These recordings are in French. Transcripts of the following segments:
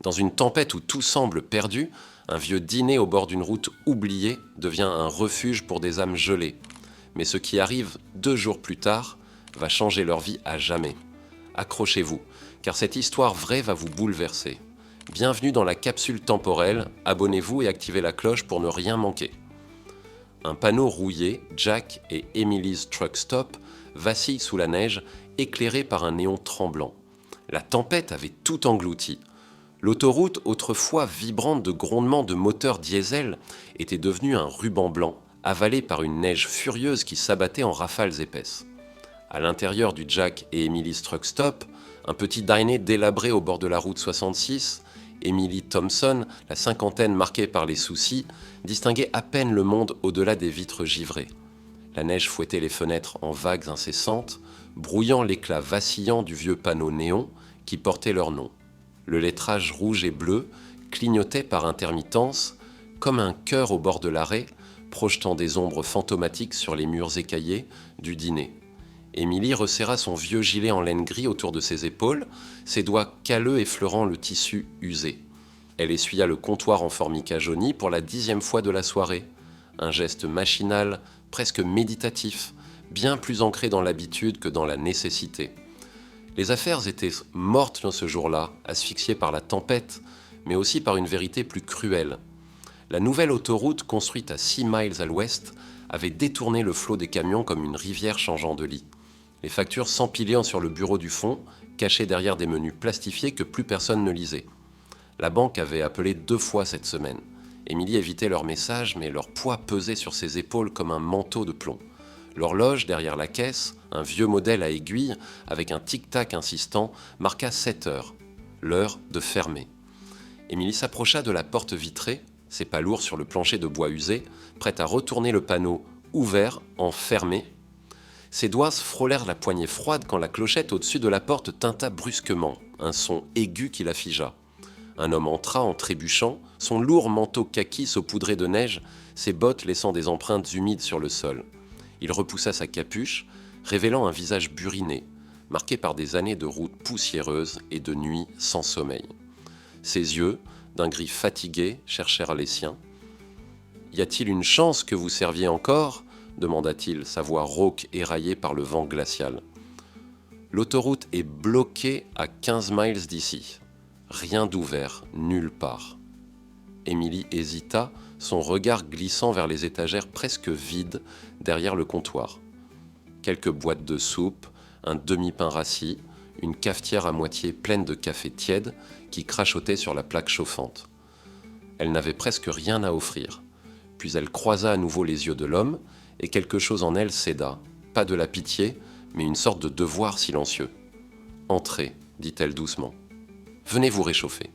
Dans une tempête où tout semble perdu, un vieux dîner au bord d'une route oubliée devient un refuge pour des âmes gelées. Mais ce qui arrive 2 jours plus tard va changer leur vie à jamais. Accrochez-vous, car cette histoire vraie va vous bouleverser. Bienvenue dans la capsule temporelle, abonnez-vous et activez la cloche pour ne rien manquer. Un panneau rouillé, Jack et Emily's Truck Stop, vacille sous la neige, éclairé par un néon tremblant. La tempête avait tout englouti. L'autoroute, autrefois vibrante de grondements de moteurs diesel, était devenue un ruban blanc, avalé par une neige furieuse qui s'abattait en rafales épaisses. À l'intérieur du Jack et Emily's Truck Stop, un petit diner délabré au bord de la route 66, Emily Thompson, la cinquantaine marquée par les soucis, distinguait à peine le monde au-delà des vitres givrées. La neige fouettait les fenêtres en vagues incessantes, brouillant l'éclat vacillant du vieux panneau néon qui portait leur nom. Le lettrage rouge et bleu clignotait par intermittence, comme un cœur au bord de l'arrêt, projetant des ombres fantomatiques sur les murs écaillés du dîner. Émilie resserra son vieux gilet en laine gris autour de ses épaules, ses doigts calleux effleurant le tissu usé. Elle essuya le comptoir en formica jauni pour la 10e fois de la soirée. Un geste machinal, presque méditatif, bien plus ancré dans l'habitude que dans la nécessité. Les affaires étaient mortes dans ce jour-là, asphyxiées par la tempête, mais aussi par une vérité plus cruelle. La nouvelle autoroute, construite à 6 miles à l'ouest, avait détourné le flot des camions comme une rivière changeant de lit. Les factures s'empilaient sur le bureau du fond, cachées derrière des menus plastifiés que plus personne ne lisait. La banque avait appelé 2 fois cette semaine. Émilie évitait leurs messages, mais leur poids pesait sur ses épaules comme un manteau de plomb. L'horloge derrière la caisse, un vieux modèle à aiguille, avec un tic-tac insistant, marqua 7 heures, l'heure de fermer. Émilie s'approcha de la porte vitrée, ses pas lourds sur le plancher de bois usé, prête à retourner le panneau ouvert en fermé. Ses doigts frôlèrent la poignée froide quand la clochette au-dessus de la porte tinta brusquement, un son aigu qui la figea. Un homme entra en trébuchant, son lourd manteau kaki saupoudré de neige, ses bottes laissant des empreintes humides sur le sol. Il repoussa sa capuche, révélant un visage buriné, marqué par des années de route poussiéreuse et de nuits sans sommeil. Ses yeux, d'un gris fatigué, cherchèrent les siens. « Y a-t-il une chance que vous serviez encore ?» demanda-t-il, sa voix rauque éraillée par le vent glacial. « L'autoroute est bloquée à 15 miles d'ici. Rien d'ouvert, nulle part. » Émilie hésita, son regard glissant vers les étagères presque vides derrière le comptoir. Quelques boîtes de soupe, un demi-pain rassis, une cafetière à moitié pleine de café tiède qui crachotait sur la plaque chauffante. Elle n'avait presque rien à offrir. Puis elle croisa à nouveau les yeux de l'homme et quelque chose en elle céda. Pas de la pitié, mais une sorte de devoir silencieux. « Entrez, dit-elle doucement. Venez vous réchauffer. »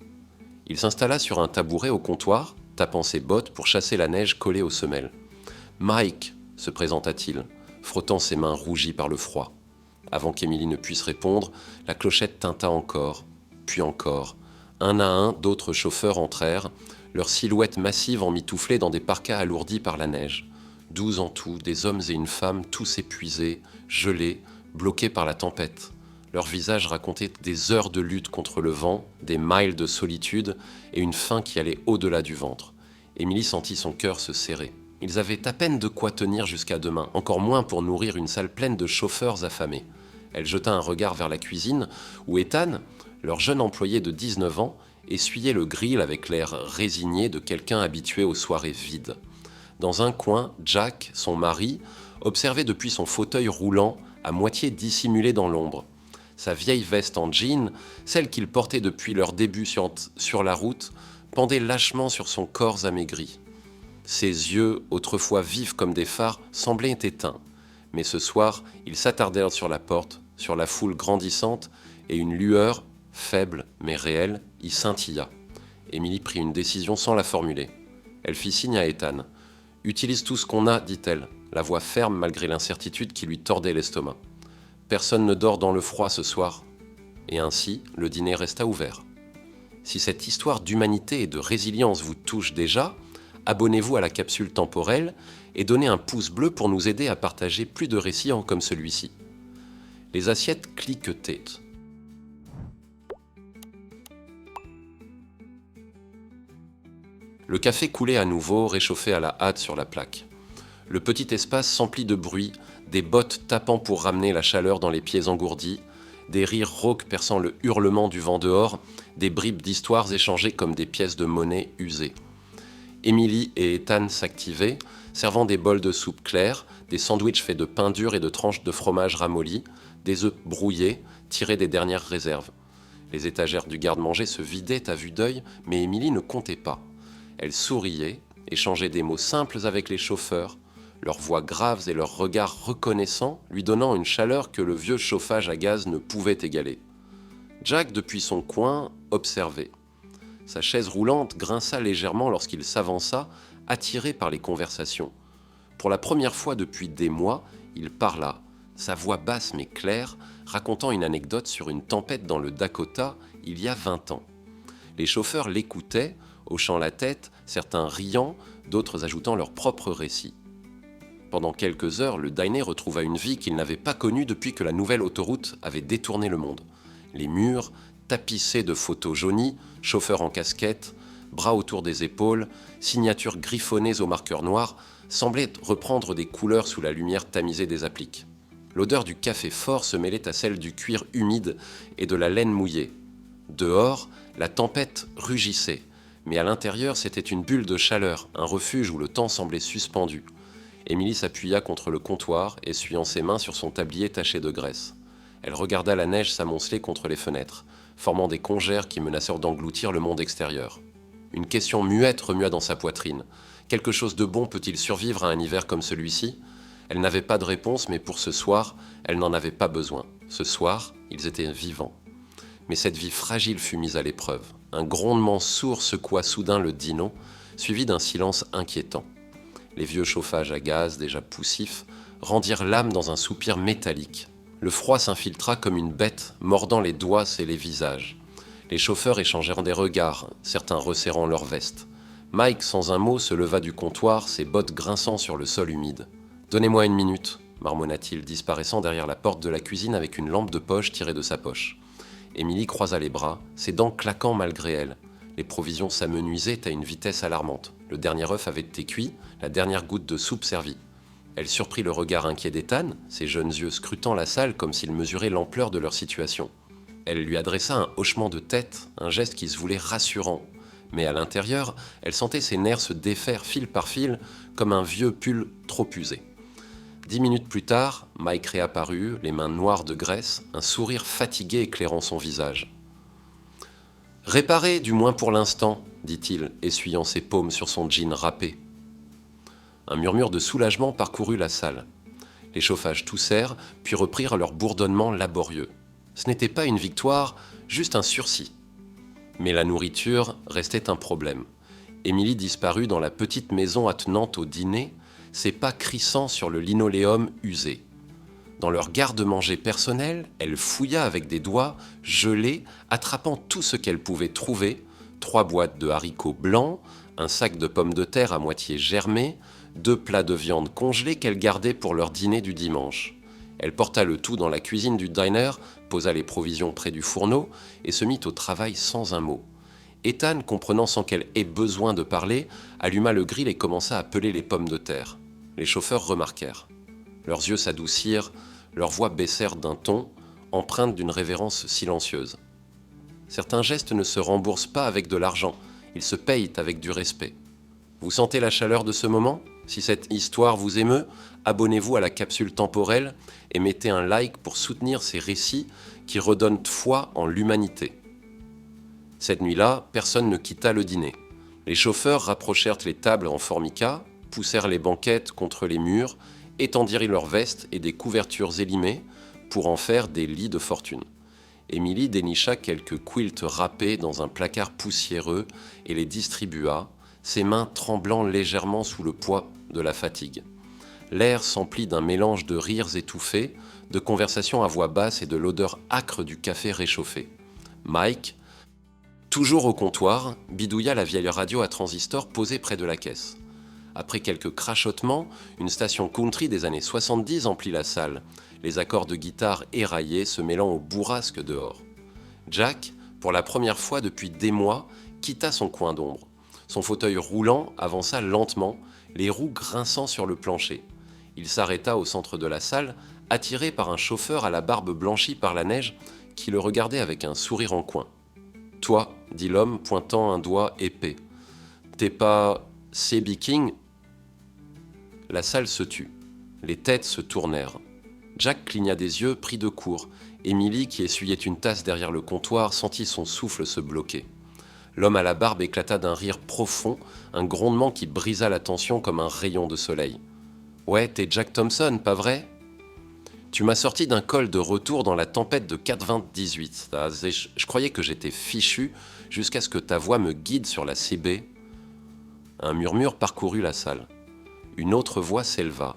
Il s'installa sur un tabouret au comptoir, tapant ses bottes pour chasser la neige collée aux semelles. « Mike !» se présenta-t-il, frottant ses mains rougies par le froid. Avant qu'Émilie ne puisse répondre, la clochette tinta encore, puis encore. Un à un, d'autres chauffeurs entrèrent, leurs silhouettes massives emmitouflées dans des parkas alourdis par la neige. 12 en tout, des hommes et une femme, tous épuisés, gelés, bloqués par la tempête. Leurs visages racontaient des heures de lutte contre le vent, des miles de solitude et une faim qui allait au-delà du ventre. Émilie sentit son cœur se serrer. Ils avaient à peine de quoi tenir jusqu'à demain, encore moins pour nourrir une salle pleine de chauffeurs affamés. Elle jeta un regard vers la cuisine, où Ethan, leur jeune employé de 19 ans, essuyait le grill avec l'air résigné de quelqu'un habitué aux soirées vides. Dans un coin, Jack, son mari, observait depuis son fauteuil roulant, à moitié dissimulé dans l'ombre. Sa vieille veste en jean, celle qu'il portait depuis leur début sur la route, pendait lâchement sur son corps amaigri. Ses yeux, autrefois vifs comme des phares, semblaient éteints. Mais ce soir, ils s'attardèrent sur la porte, sur la foule grandissante, et une lueur, faible mais réelle, y scintilla. Émilie prit une décision sans la formuler. Elle fit signe à Ethan. « Utilise tout ce qu'on a, dit-elle, la voix ferme malgré l'incertitude qui lui tordait l'estomac. Personne ne dort dans le froid ce soir. » Et ainsi, le dîner resta ouvert. Si cette histoire d'humanité et de résilience vous touche déjà, abonnez-vous à la capsule temporelle et donnez un pouce bleu pour nous aider à partager plus de récits comme celui-ci. Les assiettes cliquetaient. Le café coulait à nouveau, réchauffé à la hâte sur la plaque. Le petit espace s'emplit de bruit, des bottes tapant pour ramener la chaleur dans les pieds engourdis, des rires rauques perçant le hurlement du vent dehors, des bribes d'histoires échangées comme des pièces de monnaie usées. Émilie et Ethan s'activaient, servant des bols de soupe claire, des sandwichs faits de pain dur et de tranches de fromage ramolli, des œufs brouillés, tirés des dernières réserves. Les étagères du garde-manger se vidaient à vue d'œil, mais Émilie ne comptait pas. Elle souriait, échangeait des mots simples avec les chauffeurs, leurs voix graves et leurs regards reconnaissants lui donnant une chaleur que le vieux chauffage à gaz ne pouvait égaler. Jack, depuis son coin, observait. Sa chaise roulante grinça légèrement lorsqu'il s'avança, attiré par les conversations. Pour la première fois depuis des mois, il parla, sa voix basse mais claire, racontant une anecdote sur une tempête dans le Dakota il y a 20 ans. Les chauffeurs l'écoutaient, hochant la tête, certains riant, d'autres ajoutant leur propre récit. Pendant quelques heures, le dîner retrouva une vie qu'il n'avait pas connue depuis que la nouvelle autoroute avait détourné le monde. Les murs, tapissés de photos jaunies, chauffeurs en casquette, bras autour des épaules, signatures griffonnées au marqueur noir, semblaient reprendre des couleurs sous la lumière tamisée des appliques. L'odeur du café fort se mêlait à celle du cuir humide et de la laine mouillée. Dehors, la tempête rugissait, mais à l'intérieur, c'était une bulle de chaleur, un refuge où le temps semblait suspendu. Émilie s'appuya contre le comptoir, essuyant ses mains sur son tablier taché de graisse. Elle regarda la neige s'amonceler contre les fenêtres, formant des congères qui menacèrent d'engloutir le monde extérieur. Une question muette remua dans sa poitrine. Quelque chose de bon peut-il survivre à un hiver comme celui-ci ? Elle n'avait pas de réponse, mais pour ce soir, elle n'en avait pas besoin. Ce soir, ils étaient vivants. Mais cette vie fragile fut mise à l'épreuve. Un grondement sourd secoua soudain le dînon, suivi d'un silence inquiétant. Les vieux chauffages à gaz, déjà poussifs, rendirent l'âme dans un soupir métallique. Le froid s'infiltra comme une bête, mordant les doigts et les visages. Les chauffeurs échangèrent des regards, certains resserrant leurs vestes. Mike, sans un mot, se leva du comptoir, ses bottes grinçant sur le sol humide. « Donnez-moi 1 minute », marmonna-t-il, disparaissant derrière la porte de la cuisine avec une lampe de poche tirée de sa poche. Émilie croisa les bras, ses dents claquant malgré elle. Les provisions s'amenuisaient à une vitesse alarmante. Le dernier œuf avait été cuit, la dernière goutte de soupe servie. Elle surprit le regard inquiet d'Ethan, ses jeunes yeux scrutant la salle comme s'ils mesuraient l'ampleur de leur situation. Elle lui adressa un hochement de tête, un geste qui se voulait rassurant. Mais à l'intérieur, elle sentait ses nerfs se défaire fil par fil comme un vieux pull trop usé. 10 minutes plus tard, Mike réapparut, les mains noires de graisse, un sourire fatigué éclairant son visage. « Réparé, du moins pour l'instant, » dit-il, essuyant ses paumes sur son jean râpé. Un murmure de soulagement parcourut la salle. Les chauffages toussèrent, puis reprirent leur bourdonnement laborieux. Ce n'était pas une victoire, juste un sursis. Mais la nourriture restait un problème. Émilie disparut dans la petite maison attenante au dîner, ses pas crissant sur le linoléum usé. Dans leur garde-manger personnel, elle fouilla avec des doigts gelés, attrapant tout ce qu'elle pouvait trouver, 3 boîtes de haricots blancs, un sac de pommes de terre à moitié germées, 2 plats de viande congelés qu'elle gardait pour leur dîner du dimanche. Elle porta le tout dans la cuisine du diner, posa les provisions près du fourneau et se mit au travail sans un mot. Ethan, comprenant sans qu'elle ait besoin de parler, alluma le grill et commença à peler les pommes de terre. Les chauffeurs remarquèrent. Leurs yeux s'adoucirent, leurs voix baissèrent d'un ton, empreinte d'une révérence silencieuse. Certains gestes ne se remboursent pas avec de l'argent, ils se payent avec du respect. Vous sentez la chaleur de ce moment ? Si cette histoire vous émeut, abonnez-vous à la capsule temporelle et mettez un like pour soutenir ces récits qui redonnent foi en l'humanité. Cette nuit-là, personne ne quitta le dîner. Les chauffeurs rapprochèrent les tables en formica, poussèrent les banquettes contre les murs, étendirent leurs vestes et des couvertures élimées pour en faire des lits de fortune. Émilie dénicha quelques quilts râpés dans un placard poussiéreux et les distribua, ses mains tremblant légèrement sous le poids de la fatigue. L'air s'emplit d'un mélange de rires étouffés, de conversations à voix basse et de l'odeur âcre du café réchauffé. Mike, toujours au comptoir, bidouilla la vieille radio à transistor posée près de la caisse. Après quelques crachotements, une station country des années 70 emplit la salle, les accords de guitare éraillés se mêlant au bourrasque dehors. Jack, pour la première fois depuis des mois, quitta son coin d'ombre. Son fauteuil roulant avança lentement, les roues grinçant sur le plancher. Il s'arrêta au centre de la salle, attiré par un chauffeur à la barbe blanchie par la neige qui le regardait avec un sourire en coin. « Toi, dit l'homme, pointant un doigt épais, t'es pas C.B. King ?» La salle se tut. Les têtes se tournèrent. Jack cligna des yeux, pris de court. Emily, qui essuyait une tasse derrière le comptoir, sentit son souffle se bloquer. L'homme à la barbe éclata d'un rire profond, un grondement qui brisa la tension comme un rayon de soleil. « Ouais, t'es Jack Thompson, pas vrai ? Tu m'as sorti d'un col de retour dans la tempête de 4/28. Je croyais que j'étais fichu jusqu'à ce que ta voix me guide sur la CB. » Un murmure parcourut la salle. Une autre voix s'éleva,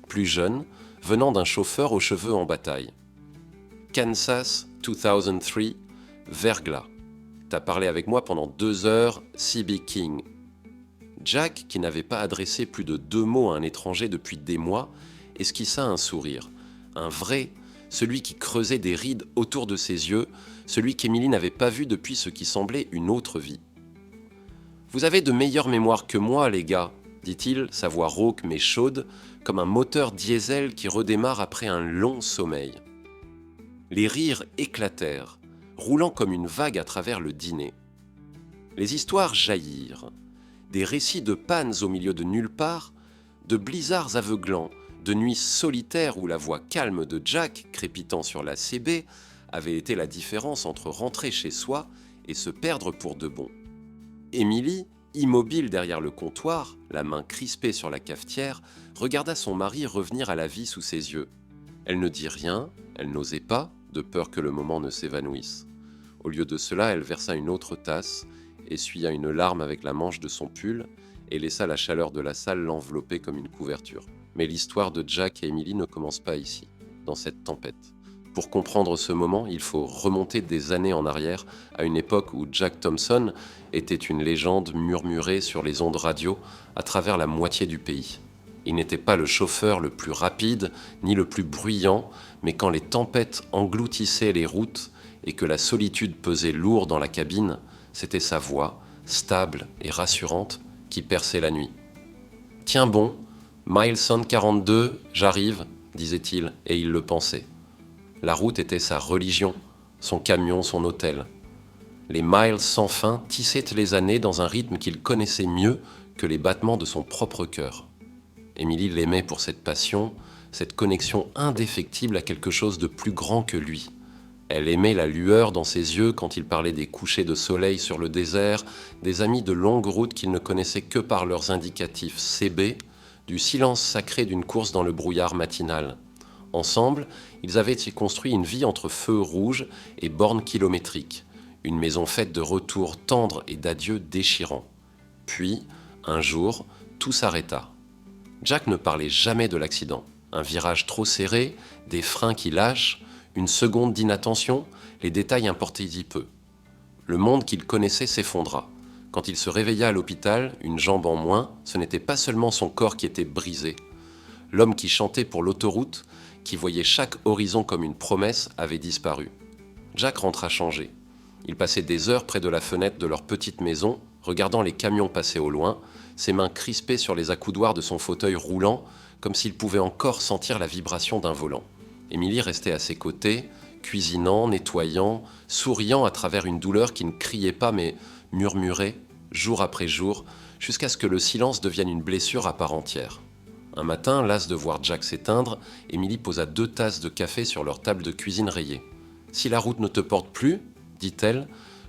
plus jeune, venant d'un chauffeur aux cheveux en bataille. « Kansas, 2003, verglas. T'as parlé avec moi pendant 2 heures, C.B. King. » Jack, qui n'avait pas adressé plus de 2 mots à un étranger depuis des mois, esquissa un sourire. Un vrai, celui qui creusait des rides autour de ses yeux, celui qu'Emily n'avait pas vu depuis ce qui semblait une autre vie. « Vous avez de meilleures mémoires que moi, les gars, » dit-il, sa voix rauque mais chaude, comme un moteur diesel qui redémarre après un long sommeil. Les rires éclatèrent, roulant comme une vague à travers le dîner. Les histoires jaillirent. Des récits de pannes au milieu de nulle part, de blizzards aveuglants, de nuits solitaires où la voix calme de Jack, crépitant sur la CB, avait été la différence entre rentrer chez soi et se perdre pour de bon. Emily, immobile derrière le comptoir, la main crispée sur la cafetière, regarda son mari revenir à la vie sous ses yeux. Elle ne dit rien, elle n'osait pas, de peur que le moment ne s'évanouisse. Au lieu de cela, elle versa une autre tasse, essuya une larme avec la manche de son pull et laissa la chaleur de la salle l'envelopper comme une couverture. Mais l'histoire de Jack et Emily ne commence pas ici, dans cette tempête. Pour comprendre ce moment, il faut remonter des années en arrière, à une époque où Jack Thompson était une légende murmurée sur les ondes radio à travers la moitié du pays. Il n'était pas le chauffeur le plus rapide, ni le plus bruyant, mais quand les tempêtes engloutissaient les routes et que la solitude pesait lourd dans la cabine, c'était sa voix, stable et rassurante, qui perçait la nuit. « Tiens bon, Mile 142, j'arrive », disait-il, et il le pensait. La route était sa religion, son camion, son hôtel. Les miles sans fin tissaient les années dans un rythme qu'il connaissait mieux que les battements de son propre cœur. Emily l'aimait pour cette passion, cette connexion indéfectible à quelque chose de plus grand que lui. Elle aimait la lueur dans ses yeux quand il parlait des couchers de soleil sur le désert, des amis de longue route qu'il ne connaissait que par leurs indicatifs CB, du silence sacré d'une course dans le brouillard matinal. Ensemble, ils avaient construit une vie entre feux rouges et bornes kilométriques, une maison faite de retours tendres et d'adieux déchirants. Puis, un jour, tout s'arrêta. Jack ne parlait jamais de l'accident. Un virage trop serré, des freins qui lâchent, une seconde d'inattention, les détails importaient y peu. Le monde qu'il connaissait s'effondra. Quand il se réveilla à l'hôpital, une jambe en moins, ce n'était pas seulement son corps qui était brisé. L'homme qui chantait pour l'autoroute, qui voyait chaque horizon comme une promesse, avait disparu. Jack rentra changé. Il passait des heures près de la fenêtre de leur petite maison, regardant les camions passer au loin, ses mains crispées sur les accoudoirs de son fauteuil roulant, comme s'il pouvait encore sentir la vibration d'un volant. Emily restait à ses côtés, cuisinant, nettoyant, souriant à travers une douleur qui ne criait pas mais murmurait, jour après jour, jusqu'à ce que le silence devienne une blessure à part entière. Un matin, lasse de voir Jack s'éteindre, Emily posa 2 tasses de café sur leur table de cuisine rayée. « Si la route ne te porte plus, dit-elle,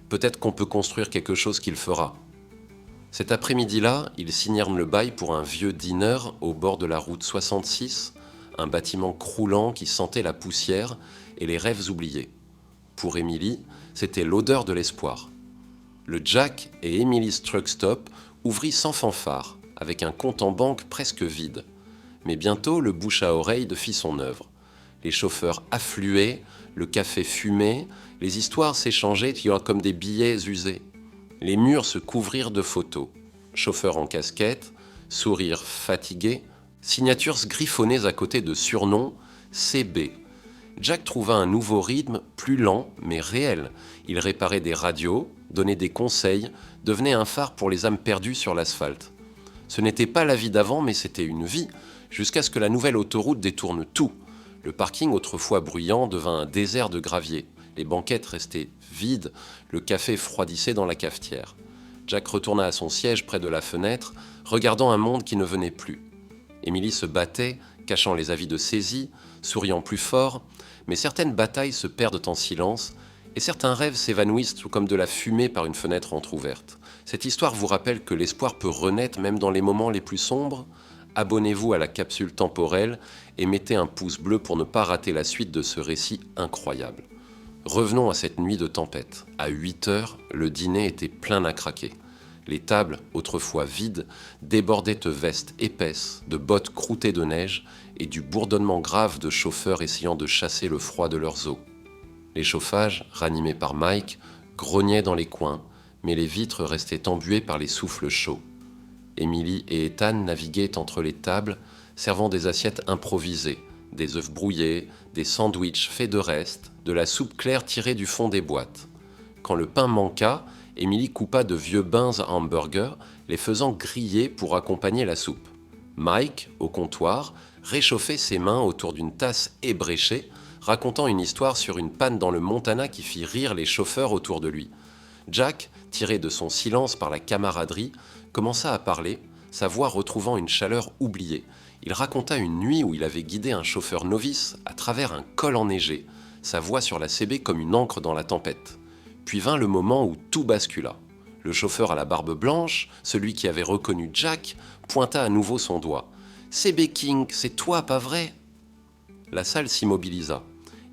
peut-être qu'on peut construire quelque chose qu'il fera. » Cet après-midi-là, ils signèrent le bail pour un vieux diner au bord de la route 66, un bâtiment croulant qui sentait la poussière et les rêves oubliés. Pour Emily, c'était l'odeur de l'espoir. Le Jack et Emily's Truck Stop ouvrit sans fanfare, avec un compte en banque presque vide. Mais bientôt, le bouche à oreille fit son œuvre. Les chauffeurs affluaient, le café fumait, les histoires s'échangeaient comme des billets usés. Les murs se couvrirent de photos. Chauffeurs en casquette, sourires fatigués, signatures griffonnées à côté de surnoms CB. Jack trouva un nouveau rythme, plus lent mais réel. Il réparait des radios, donnait des conseils, devenait un phare pour les âmes perdues sur l'asphalte. Ce n'était pas la vie d'avant, mais c'était une vie, jusqu'à ce que la nouvelle autoroute détourne tout. Le parking, autrefois bruyant, devint un désert de gravier. Les banquettes restaient vides, le café froidissait dans la cafetière. Jack retourna à son siège près de la fenêtre, regardant un monde qui ne venait plus. Émilie se battait, cachant les avis de saisie, souriant plus fort, mais certaines batailles se perdent en silence, et certains rêves s'évanouissent tout comme de la fumée par une fenêtre entr'ouverte. Cette histoire vous rappelle que l'espoir peut renaître même dans les moments les plus sombres. Abonnez-vous à la capsule temporelle et mettez un pouce bleu pour ne pas rater la suite de ce récit incroyable. Revenons à cette nuit de tempête. À 8 heures, le dîner était plein à craquer. Les tables, autrefois vides, débordaient de vestes épaisses, de bottes croûtées de neige et du bourdonnement grave de chauffeurs essayant de chasser le froid de leurs os. Les chauffages, ranimés par Mike, grognaient dans les coins, mais les vitres restaient embuées par les souffles chauds. Emily et Ethan naviguaient entre les tables, servant des assiettes improvisées, des œufs brouillés, des sandwichs faits de restes, de la soupe claire tirée du fond des boîtes. Quand le pain manqua, Emily coupa de vieux bains à hamburger, les faisant griller pour accompagner la soupe. Mike, au comptoir, réchauffait ses mains autour d'une tasse ébréchée, racontant une histoire sur une panne dans le Montana qui fit rire les chauffeurs autour de lui. Jack, tiré de son silence par la camaraderie, commença à parler, sa voix retrouvant une chaleur oubliée. Il raconta une nuit où il avait guidé un chauffeur novice à travers un col enneigé, sa voix sur la CB comme une encre dans la tempête. Puis vint le moment où tout bascula. Le chauffeur à la barbe blanche, celui qui avait reconnu Jack, pointa à nouveau son doigt. « CB King, c'est toi, pas vrai ?» La salle s'immobilisa.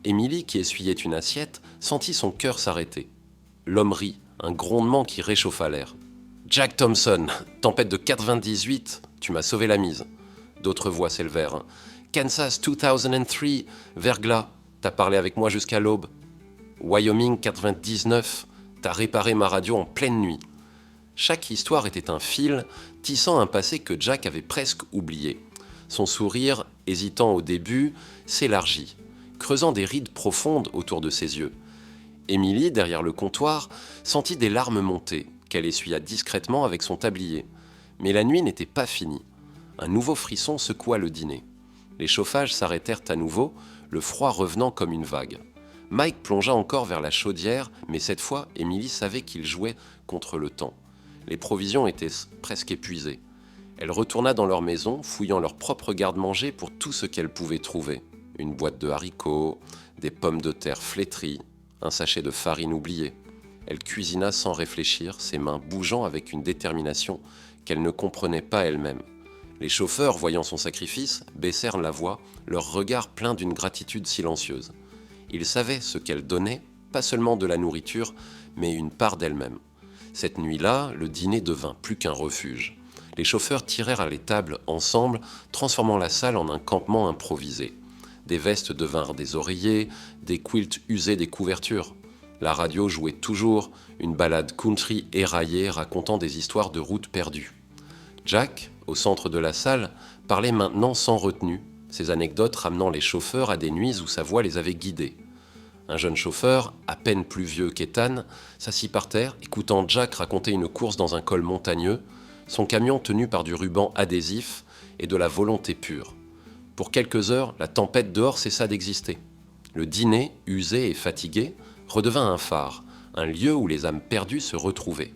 Emily, qui essuyait une assiette, sentit son cœur s'arrêter. L'homme rit, un grondement qui réchauffa l'air. « Jack Thompson, tempête de 98, tu m'as sauvé la mise. » D'autres voix s'élevèrent. « Kansas 2003, verglas, t'as parlé avec moi jusqu'à l'aube. » Wyoming 99, t'as réparé ma radio en pleine nuit. Chaque histoire était un fil, tissant un passé que Jack avait presque oublié. Son sourire, hésitant au début, s'élargit, creusant des rides profondes autour de ses yeux. Emily, derrière le comptoir, sentit des larmes monter, qu'elle essuya discrètement avec son tablier. Mais la nuit n'était pas finie. Un nouveau frisson secoua le dîner. Les chauffages s'arrêtèrent à nouveau, le froid revenant comme une vague. Mike plongea encore vers la chaudière, mais cette fois, Emily savait qu'il jouait contre le temps. Les provisions étaient presque épuisées. Elle retourna dans leur maison, fouillant leur propre garde-manger pour tout ce qu'elle pouvait trouver. Une boîte de haricots, des pommes de terre flétries, un sachet de farine oublié. Elle cuisina sans réfléchir, ses mains bougeant avec une détermination qu'elle ne comprenait pas elle-même. Les chauffeurs, voyant son sacrifice, baissèrent la voix, leur regard plein d'une gratitude silencieuse. Ils savaient ce qu'elle donnait, pas seulement de la nourriture, mais une part d'elle-même. Cette nuit-là, le dîner devint plus qu'un refuge. Les chauffeurs tirèrent à les tables ensemble, transformant la salle en un campement improvisé. Des vestes devinrent des oreillers, des quilts usaient des couvertures. La radio jouait toujours, une ballade country éraillée racontant des histoires de routes perdues. Jack, au centre de la salle, parlait maintenant sans retenue, ses anecdotes ramenant les chauffeurs à des nuits où sa voix les avait guidés. Un jeune chauffeur, à peine plus vieux qu'Ethan, s'assit par terre, écoutant Jack raconter une course dans un col montagneux, son camion tenu par du ruban adhésif et de la volonté pure. Pour quelques heures, la tempête dehors cessa d'exister. Le dîner, usé et fatigué, redevint un phare, un lieu où les âmes perdues se retrouvaient.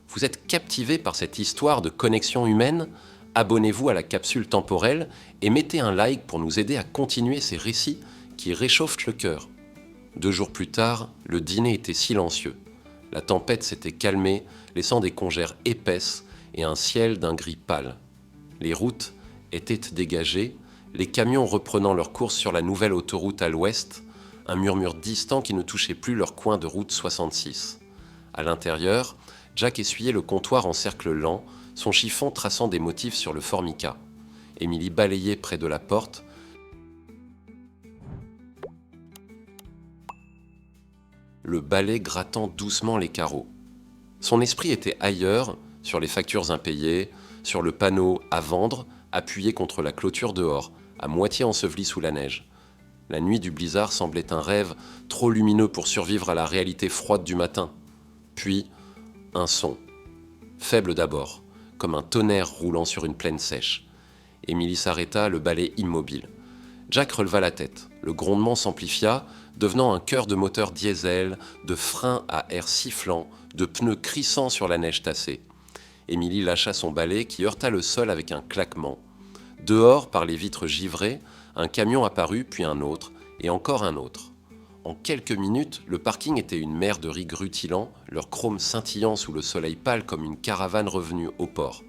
Vous êtes captivé par cette histoire de connexion humaine ? Abonnez-vous à la capsule temporelle et mettez un like pour nous aider à continuer ces récits qui réchauffent le cœur. 2 jours plus tard, le dîner était silencieux. La tempête s'était calmée, laissant des congères épaisses et un ciel d'un gris pâle. Les routes étaient dégagées, les camions reprenant leur course sur la nouvelle autoroute à l'ouest, un murmure distant qui ne touchait plus leur coin de route 66. À l'intérieur, Jack essuyait le comptoir en cercle lent, son chiffon traçant des motifs sur le formica. Emily balayait près de la porte, le balai grattant doucement les carreaux. Son esprit était ailleurs, sur les factures impayées, sur le panneau « À vendre », appuyé contre la clôture dehors, à moitié enseveli sous la neige. La nuit du blizzard semblait un rêve trop lumineux pour survivre à la réalité froide du matin. Puis, un son. Faible d'abord, comme un tonnerre roulant sur une plaine sèche. Émilie s'arrêta, le balai immobile. Jack releva la tête. Le grondement s'amplifia, devenant un chœur de moteur diesel, de freins à air sifflant, de pneus crissant sur la neige tassée. Émilie lâcha son balai qui heurta le sol avec un claquement. Dehors, par les vitres givrées, un camion apparut, puis un autre, et encore un autre. En quelques minutes, le parking était une mer de riz rutilant, leur chrome scintillant sous le soleil pâle comme une caravane revenue au port.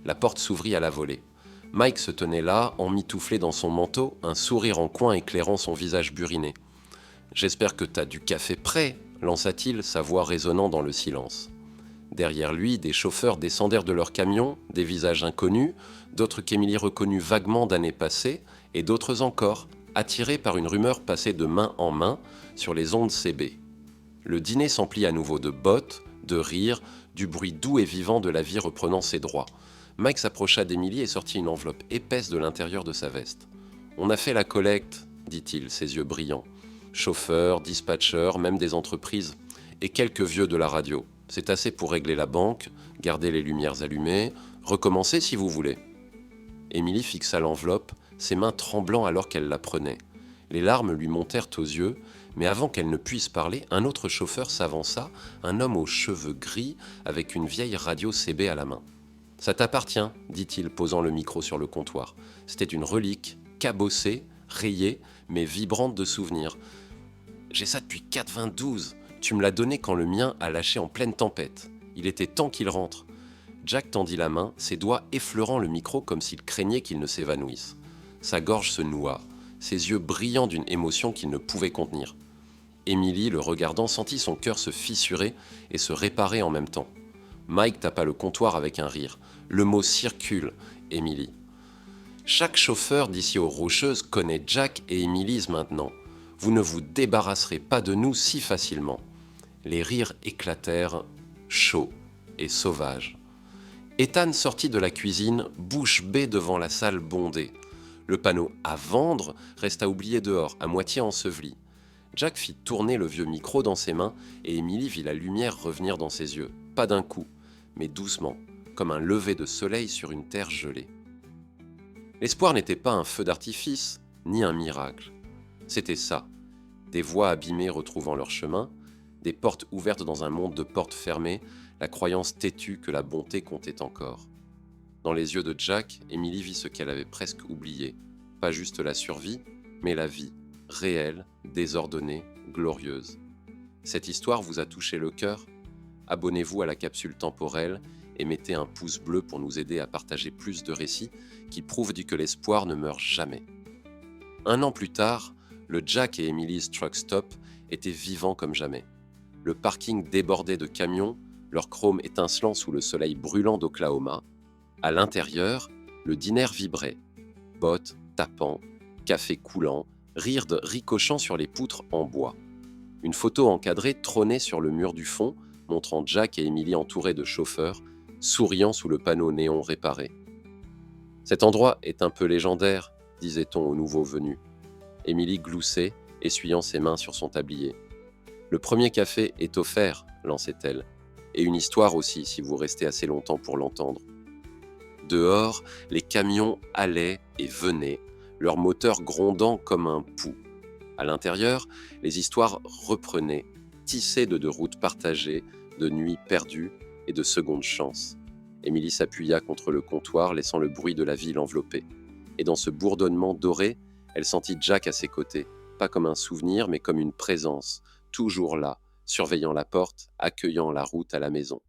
La porte s'ouvrit à la volée. Mike se tenait là, emmitouflé dans son manteau, un sourire en coin éclairant son visage buriné. « J'espère que t'as du café prêt », lança-t-il, sa voix résonnant dans le silence. Derrière lui, des chauffeurs descendèrent de leur camion, des visages inconnus, d'autres qu'Émilie reconnut vaguement d'années passées, et d'autres encore, attirés par une rumeur passée de main en main sur les ondes CB. Le dîner s'emplit à nouveau de bottes, de rires, du bruit doux et vivant de la vie reprenant ses droits. Mike s'approcha d'Émilie et sortit une enveloppe épaisse de l'intérieur de sa veste. « On a fait la collecte », dit-il, ses yeux brillants. « Chauffeurs, dispatchers, même des entreprises, et quelques vieux de la radio. C'est assez pour régler la banque, garder les lumières allumées, recommencer si vous voulez. » Émilie fixa l'enveloppe, ses mains tremblant alors qu'elle la prenait. Les larmes lui montèrent aux yeux, mais avant qu'elle ne puisse parler, un autre chauffeur s'avança, un homme aux cheveux gris avec une vieille radio CB à la main. « Ça t'appartient, » dit-il, posant le micro sur le comptoir. C'était une relique, cabossée, rayée, mais vibrante de souvenirs. « J'ai ça depuis 92. Tu me l'as donné quand le mien a lâché en pleine tempête. Il était temps qu'il rentre. » Jack tendit la main, ses doigts effleurant le micro comme s'il craignait qu'il ne s'évanouisse. Sa gorge se noua, ses yeux brillants d'une émotion qu'il ne pouvait contenir. Émilie, le regardant, sentit son cœur se fissurer et se réparer en même temps. Mike tapa le comptoir avec un rire. Le mot circule, Émilie. Chaque chauffeur d'ici aux Rocheuses connaît Jack et Émilie maintenant. Vous ne vous débarrasserez pas de nous si facilement. Les rires éclatèrent, chauds et sauvages. Ethan sortit de la cuisine, bouche bée devant la salle bondée. Le panneau « À vendre » resta oublié dehors, à moitié enseveli. Jack fit tourner le vieux micro dans ses mains et Émilie vit la lumière revenir dans ses yeux. Pas d'un coup, mais doucement, comme un lever de soleil sur une terre gelée. L'espoir n'était pas un feu d'artifice, ni un miracle. C'était ça, des voies abîmées retrouvant leur chemin, des portes ouvertes dans un monde de portes fermées, la croyance têtue que la bonté comptait encore. Dans les yeux de Jack, Émilie vit ce qu'elle avait presque oublié. Pas juste la survie, mais la vie, réelle, désordonnée, glorieuse. Cette histoire vous a touché le cœur ? Abonnez-vous à la capsule temporelle et mettez un pouce bleu pour nous aider à partager plus de récits qui prouvent que l'espoir ne meurt jamais. 1 an plus tard, le Jack et Emily's Truck Stop étaient vivants comme jamais. Le parking débordait de camions, leur chrome étincelant sous le soleil brûlant d'Oklahoma. À l'intérieur, le dîner vibrait. Bottes tapant, café coulant, rires ricochant sur les poutres en bois. Une photo encadrée trônait sur le mur du fond, montrant Jack et Emily entourés de chauffeurs, souriant sous le panneau néon réparé. « Cet endroit est un peu légendaire », disait-on aux nouveaux venus. Emily gloussait, essuyant ses mains sur son tablier. « Le premier café est offert », lançait-elle. « Et une histoire aussi, si vous restez assez longtemps pour l'entendre. » Dehors, les camions allaient et venaient, leurs moteurs grondant comme un pouls. À l'intérieur, les histoires reprenaient, tissées de routes partagées, de nuits perdues et de secondes chances. Émilie s'appuya contre le comptoir, laissant le bruit de la ville l'envelopper. Et dans ce bourdonnement doré, elle sentit Jack à ses côtés, pas comme un souvenir, mais comme une présence, toujours là, surveillant la porte, accueillant la route à la maison.